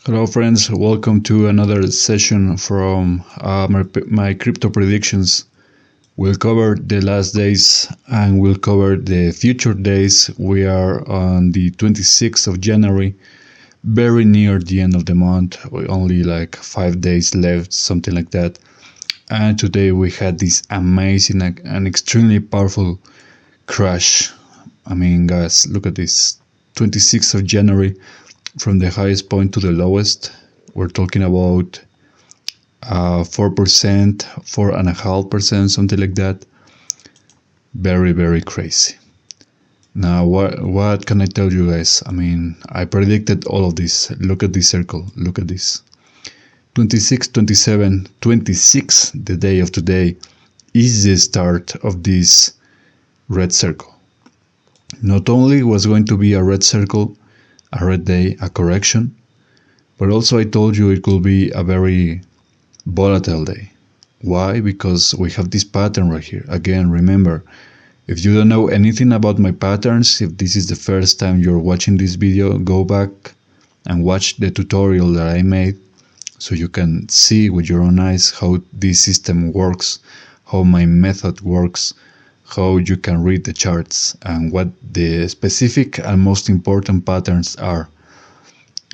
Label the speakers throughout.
Speaker 1: Hello friends, welcome to another session from my crypto predictions. We'll cover the last days and we'll cover the future days. We are on the 26th of January, very near the end of the month, only like 5 days left, something like that. And today we had this amazing and extremely powerful crash. I mean guys, look at this, 26th of January. From the highest point to the lowest, we're talking about 4%, 4.5%, something like that. Very, very crazy. Now, what can I tell you guys? I mean, I predicted all of this. Look at this circle. Look at this. 26, 27, 26, the day of today, is the start of this red circle. Not only was going to be a red circle, a red day, a correction, but also I told you it could be a very volatile day. Why? Because we have this pattern right here. Again, remember, if you don't know anything about my patterns, if this is the first time you're watching this video, go back and watch the tutorial that I made so you can see with your own eyes how this system works, how my method works, how you can read the charts and what the specific and most important patterns are.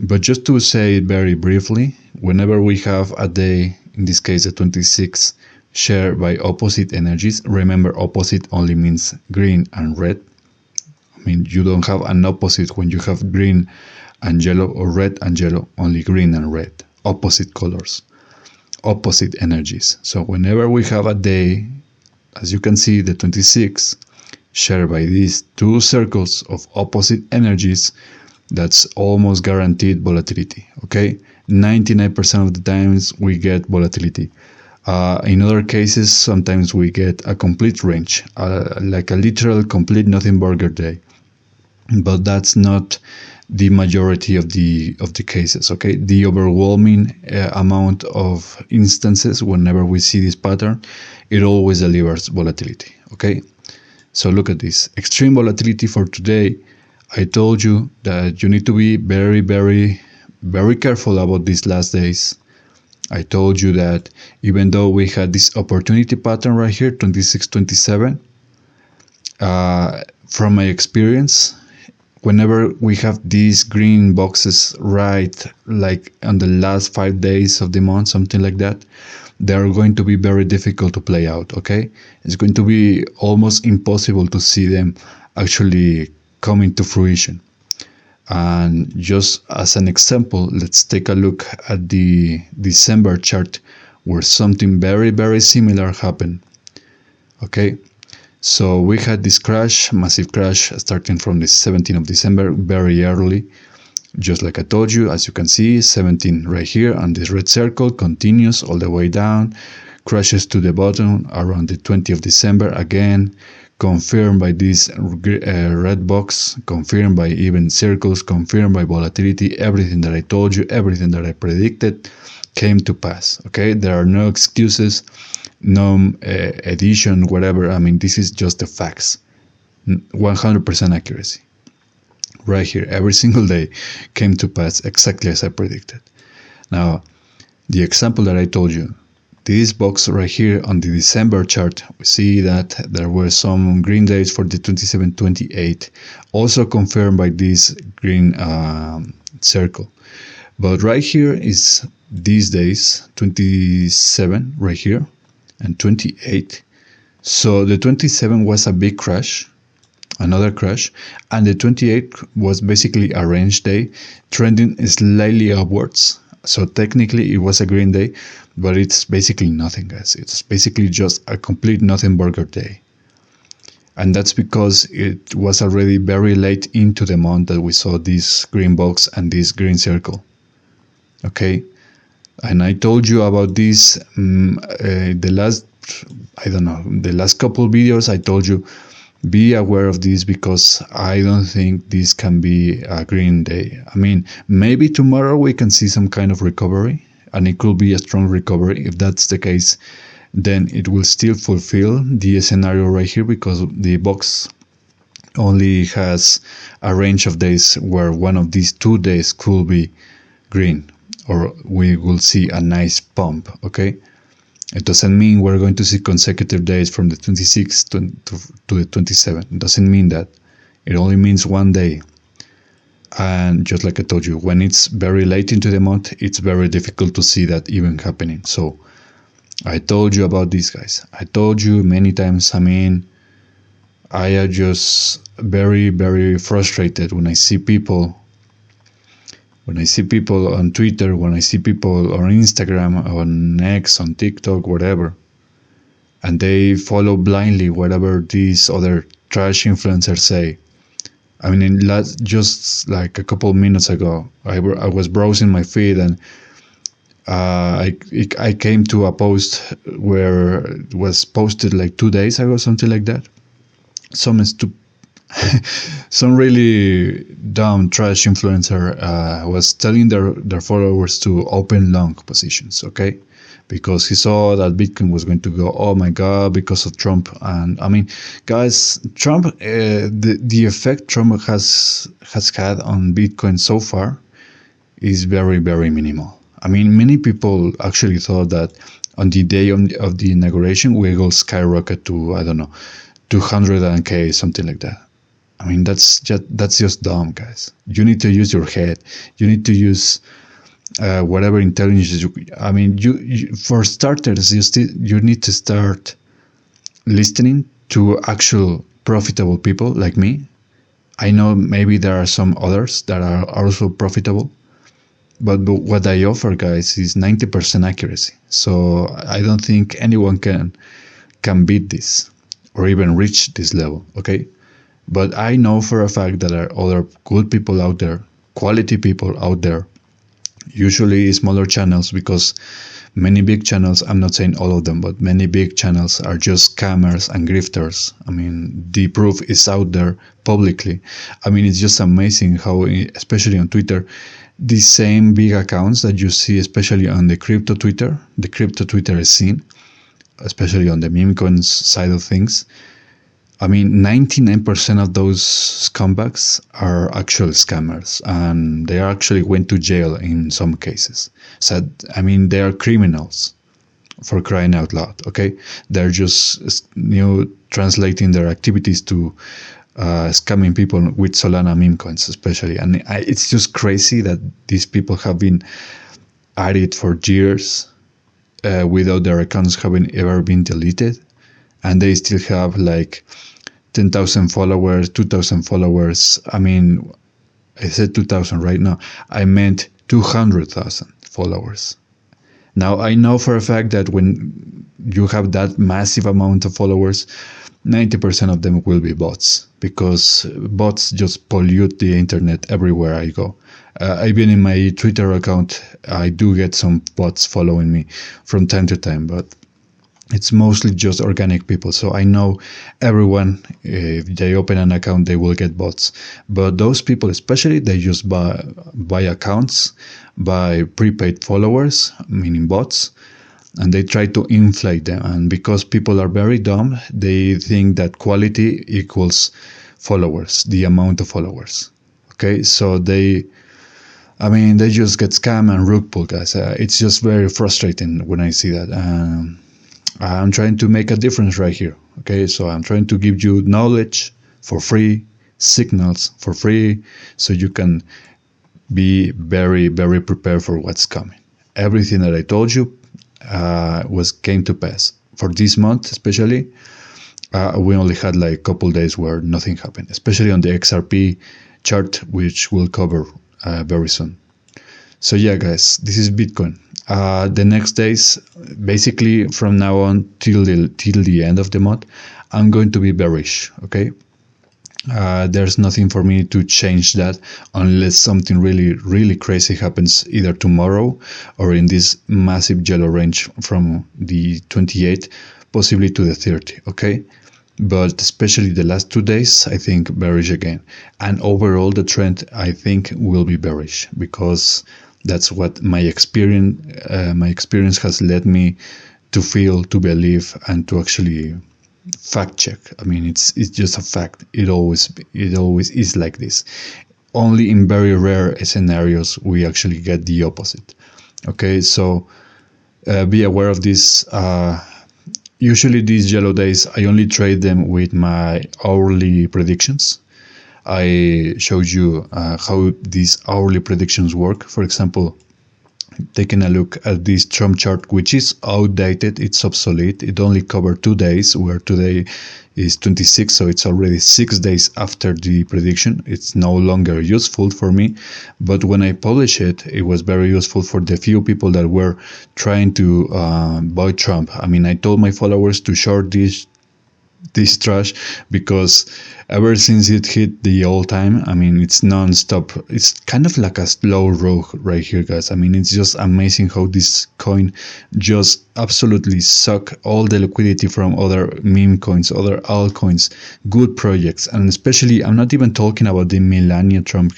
Speaker 1: But just to say it very briefly, whenever we have a day, in this case the 26th, shared by opposite energies, remember opposite only means green and red. I mean, you don't have an opposite when you have green and yellow or red and yellow, only green and red, opposite colors, opposite energies. So whenever we have a day, as you can see, the 26 shared by these two circles of opposite energies, that's almost guaranteed volatility, okay? 99% of the times we get volatility. In other cases, sometimes we get a complete range, like a literal complete nothing burger day. But that's not the majority of the cases, okay? The overwhelming amount of instances, whenever we see this pattern, it always delivers volatility, okay? So look at this, extreme volatility for today. I told you that you need to be very, very, very careful about these last days. I told you that even though we had this opportunity pattern right here, 26, 27, from my experience, whenever we have these green boxes right like on the last 5 days of the month, something like that, they are going to be very difficult to play out, okay? It's going to be almost impossible to see them actually coming to fruition. And just as an example, let's take a look at the December chart where something very, very similar happened, okay? So we had this crash, massive crash, starting from the 17th of December, very early. Just like I told you, as you can see, 17 right here, and this red circle continues all the way down, crashes to the bottom around the 20th of December, again, confirmed by this red box, confirmed by even circles, confirmed by volatility. Everything that I told you, everything that I predicted came to pass, okay? There are no excuses, no addition, whatever. I mean, this is just the facts, 100% accuracy. Right here, every single day came to pass exactly as I predicted. Now, the example that I told you, this box right here on the December chart, we see that there were some green days for the 27, 28, also confirmed by this green circle. But right here is these days, 27 right here, and 28. So the 27 was a big crash, another crash, and the 28 was basically a range day, trending slightly upwards. So technically it was a green day, but it's basically nothing, guys. It's basically just a complete nothing burger day. And that's because it was already very late into the month that we saw this green box and this green circle, okay? And I told you about this the last couple videos. I told you, be aware of this because I don't think this can be a green day. I mean, maybe tomorrow we can see some kind of recovery, and it could be a strong recovery. If that's the case, then it will still fulfill the scenario right here because the box only has a range of days where one of these 2 days could be green. or we will see a nice pump, okay? It doesn't mean we're going to see consecutive days from the 26th to the 27th. It doesn't mean that. It only means one day. And just like I told you, when it's very late into the month, it's very difficult to see that even happening. So I told you about these guys. I told you many times. I mean, I am just very, very frustrated when I see people. When I see people on Twitter, when I see people on Instagram, on X, on TikTok, whatever, and they follow blindly whatever these other trash influencers say. I mean, just like a couple minutes ago, I was browsing my feed, and I came to a post where it was posted like 2 days ago, something like that. Some some really dumb trash influencer was telling their followers to open long positions, okay? Because he saw that Bitcoin was going to go, oh my God, because of Trump. And I mean, guys, Trump, the effect Trump has had on Bitcoin so far is very, very minimal. I mean, many people actually thought that on the day of the inauguration, we will skyrocket to, I don't know, 200K, something like that. I mean, that's just dumb, guys. You need to use your head. You need to use whatever intelligence. I mean, you for starters, you need to start listening to actual profitable people like me. I know maybe there are some others that are also profitable, but what I offer, guys, is 90% accuracy. So I don't think anyone can beat this or even reach this level, okay? But I know for a fact that there are other good people out there, quality people out there, usually smaller channels, because many big channels, I'm not saying all of them, but many big channels are just scammers and grifters. I mean, the proof is out there publicly. I mean, it's just amazing how, especially on Twitter, these same big accounts that you see, especially on the crypto Twitter is seen, especially on the meme coins side of things. I mean, 99% of those scumbags are actual scammers, and they actually went to jail in some cases. So, I mean, they are criminals, for crying out loud, okay? They're just, translating their activities to scamming people with Solana meme coins, especially. And it's just crazy that these people have been at it for years without their accounts having ever been deleted, and they still have like 10,000 followers, 2,000 followers. I mean, I said 2,000 right now. I meant 200,000 followers. Now, I know for a fact that when you have that massive amount of followers, 90% of them will be bots, because bots just pollute the internet everywhere I go. Even in my Twitter account, I do get some bots following me from time to time, but it's mostly just organic people. So I know everyone, if they open an account, they will get bots. But those people, especially, they just buy accounts, buy prepaid followers, meaning bots, and they try to inflate them. And because people are very dumb, they think that quality equals followers, the amount of followers. Okay, so they just get scammed and rug pulled, guys. It's just very frustrating when I see that. I'm trying to make a difference right here. Okay, so I'm trying to give you knowledge for free, signals for free, so you can be very, very prepared for what's coming. Everything that I told you came to pass. For this month, especially, we only had like a couple days where nothing happened, especially on the XRP chart, which we'll cover very soon. So yeah, guys, this is Bitcoin. The next days, basically from now on till the end of the month, I'm going to be bearish. Okay, there's nothing for me to change that unless something really, really crazy happens either tomorrow or in this massive yellow range from the 28th, possibly to the 30th. Okay, but especially the last 2 days, I think bearish again, and overall the trend I think will be bearish, because that's what my experience has led me to feel, to believe, and to actually fact check. I mean, it's just a fact. It always is like this. only in very rare scenarios we actually get the opposite. Okay, so be aware of this. Usually these yellow days, I only trade them with my hourly predictions. I showed you how these hourly predictions work. For example, taking a look at this Trump chart, which is outdated, it's obsolete. It only covered 2 days, where today is 26, so it's already 6 days after the prediction. It's no longer useful for me, but when I published it, it was very useful for the few people that were trying to buy Trump. I mean, I told my followers to short this trash, because ever since it hit the all time, I mean, it's non-stop. It's kind of like a slow roll right here, guys. I mean, it's just amazing how this coin just absolutely suck all the liquidity from other meme coins, other altcoins, good projects. And especially, I'm not even talking about the Melania Trump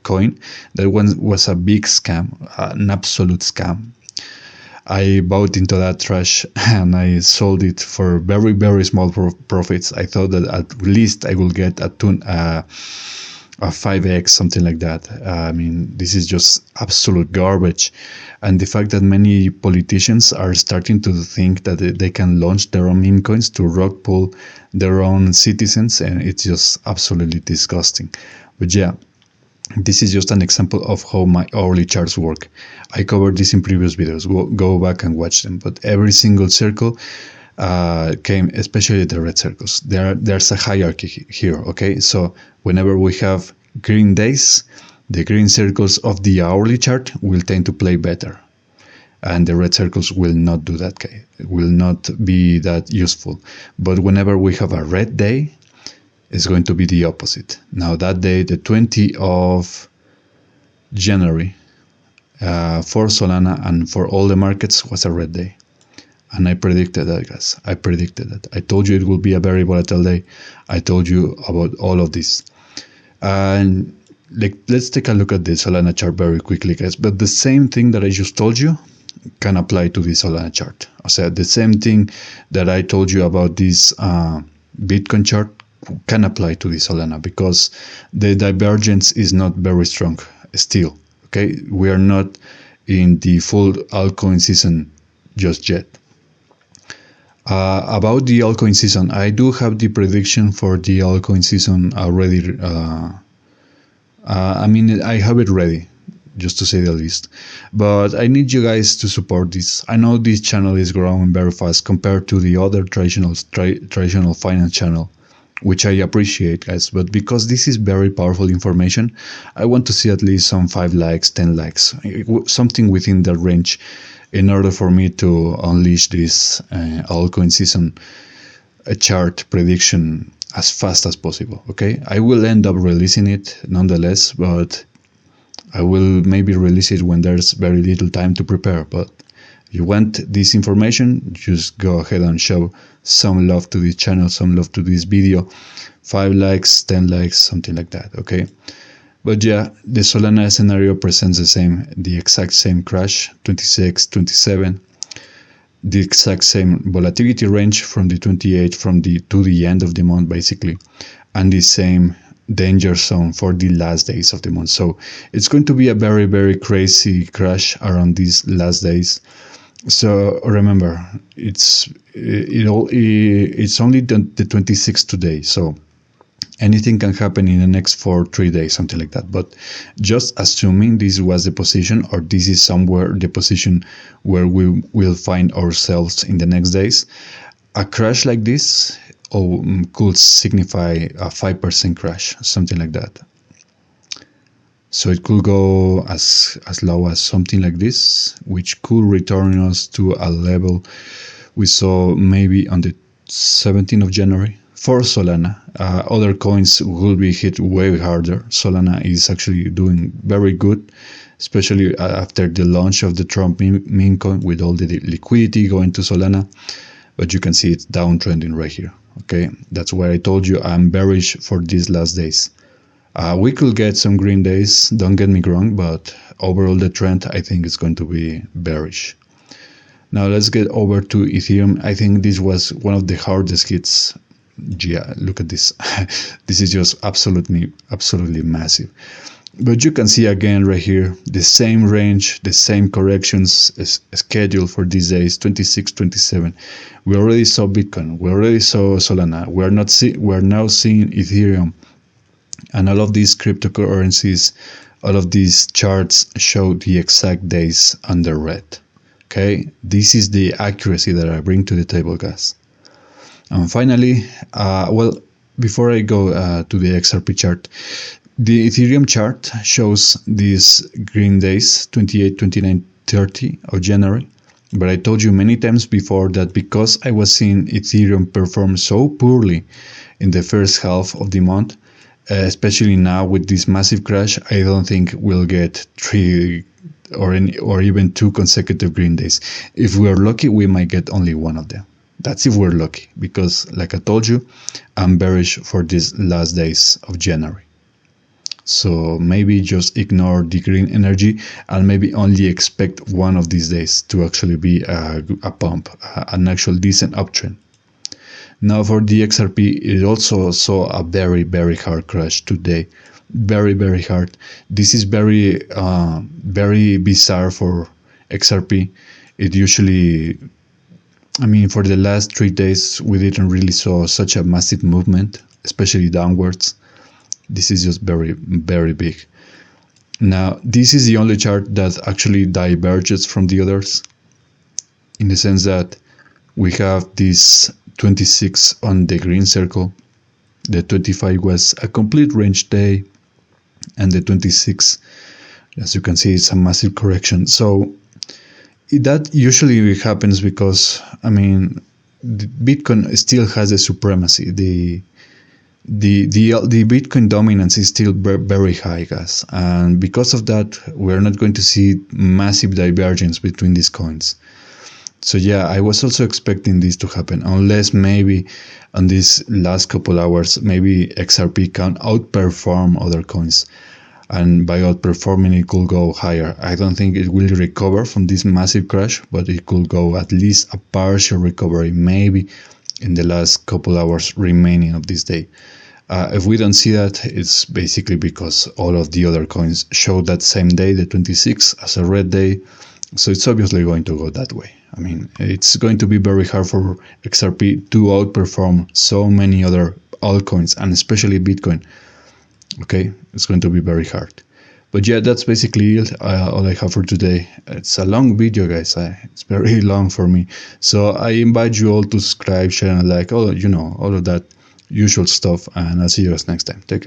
Speaker 1: coin. That one was a big scam, an absolute scam. I bought into that trash and I sold it for very, very small profits. I thought that at least I will get a 5x, something like that. I mean, this is just absolute garbage. And the fact that many politicians are starting to think that they can launch their own meme coins to rug pull their own citizens, and it's just absolutely disgusting. But yeah, this is just an example of how my hourly charts work. I covered this in previous videos. Go back and watch them. But every single circle came, especially the red circles. There's a hierarchy here, okay? So whenever we have green days, the green circles of the hourly chart will tend to play better. And the red circles will not do that, okay? Will not be that useful. But whenever we have a red day, is going to be the opposite. Now that day, the 20th of January, for Solana and for all the markets was a red day. And I predicted that, guys. I predicted that. I told you it will be a very volatile day. I told you about all of this. And let's take a look at the Solana chart very quickly, guys. But the same thing that I just told you can apply to the Solana chart. So the same thing that I told you about this Bitcoin chart can apply to the Solana, because the divergence is not very strong still. Okay, we are not in the full altcoin season just yet. About the altcoin season, I do have the prediction for the altcoin season already. I mean, I have it ready, just to say the least. But I need you guys to support this. I know this channel is growing very fast compared to the other traditional finance channel, which I appreciate, guys. But because this is very powerful information, I want to see at least some 5 likes, 10 likes, something within that range, in order for me to unleash this altcoin season chart prediction as fast as possible. Okay, I will end up releasing it nonetheless, but I will maybe release it when there's very little time to prepare. But if you want this information, just go ahead and show some love to this channel, some love to this video. 5 likes, 10 likes, something like that, okay? But yeah, the Solana scenario presents the exact same crash, 26, 27, the exact same volatility range from the 28 to the end of the month, basically, and the same danger zone for the last days of the month. So it's going to be a very, very crazy crash around these last days. So remember, it's only the 26th today, so anything can happen in the next 3 days, something like that. But just assuming this was the position, or this is somewhere the position where we will find ourselves in the next days, a crash like this could signify a 5% crash, something like that. So it could go as low as something like this, which could return us to a level we saw maybe on the 17th of January for Solana. Other coins will be hit way harder. Solana is actually doing very good, especially after the launch of the Trump meme coin, with all the liquidity going to Solana. But you can see it's downtrending right here. Okay, that's why I told you I'm bearish for these last days. We could get some green days, don't get me wrong, but overall the trend, I think, is going to be bearish. Now let's get over to Ethereum. I think this was one of the hardest hits yeah, look at this. This is just absolutely massive. But you can see again right here the same range, the same corrections schedule for these days, 26, 27. We already saw Bitcoin, we already saw Solana. We're now seeing Ethereum, and all of these cryptocurrencies, all of these charts show the exact days under red. Okay, this is the accuracy that I bring to the table, guys. And finally, well, before I go to the XRP chart, the Ethereum chart shows these green days, 28, 29, 30 of January. But I told you many times before that because I was seeing Ethereum perform so poorly in the first half of the month, especially now with this massive crash, I don't think we'll get 3 or even 2 consecutive green days. If we're lucky, we might get only one of them. That's if we're lucky, because like I told you, I'm bearish for these last days of January. So maybe just ignore the green energy and maybe only expect one of these days to actually be a pump, an actual decent uptrend. Now for the XRP, it also saw a very hard crash today. Very hard. This is very bizarre for XRP. It usually, I mean, for the last 3 days, we didn't really saw such a massive movement, especially downwards. This is just very big. Now, this is the only chart that actually diverges from the others, in the sense that we have this 26 on the green circle, the 25 was a complete range day, and the 26, as you can see, it's a massive correction. So that usually happens because, I mean, Bitcoin still has the supremacy. The Bitcoin dominance is still very high, guys, and because of that, we're not going to see massive divergence between these coins. So yeah, I was also expecting this to happen, unless maybe on these last couple hours, maybe XRP can outperform other coins, and by outperforming it could go higher. I don't think it will recover from this massive crash, but it could go at least a partial recovery, maybe in the last couple hours remaining of this day. If we don't see that, it's basically because all of the other coins show that same day, the 26th, as a red day. So it's obviously going to go that way. I mean, it's going to be very hard for XRP to outperform so many other altcoins, and especially Bitcoin. Okay, it's going to be very hard. But yeah, that's basically it, all I have for today. It's a long video, guys. It's very long for me. So I invite you all to subscribe, share, and like, all of that usual stuff. And I'll see you guys next time. Take care.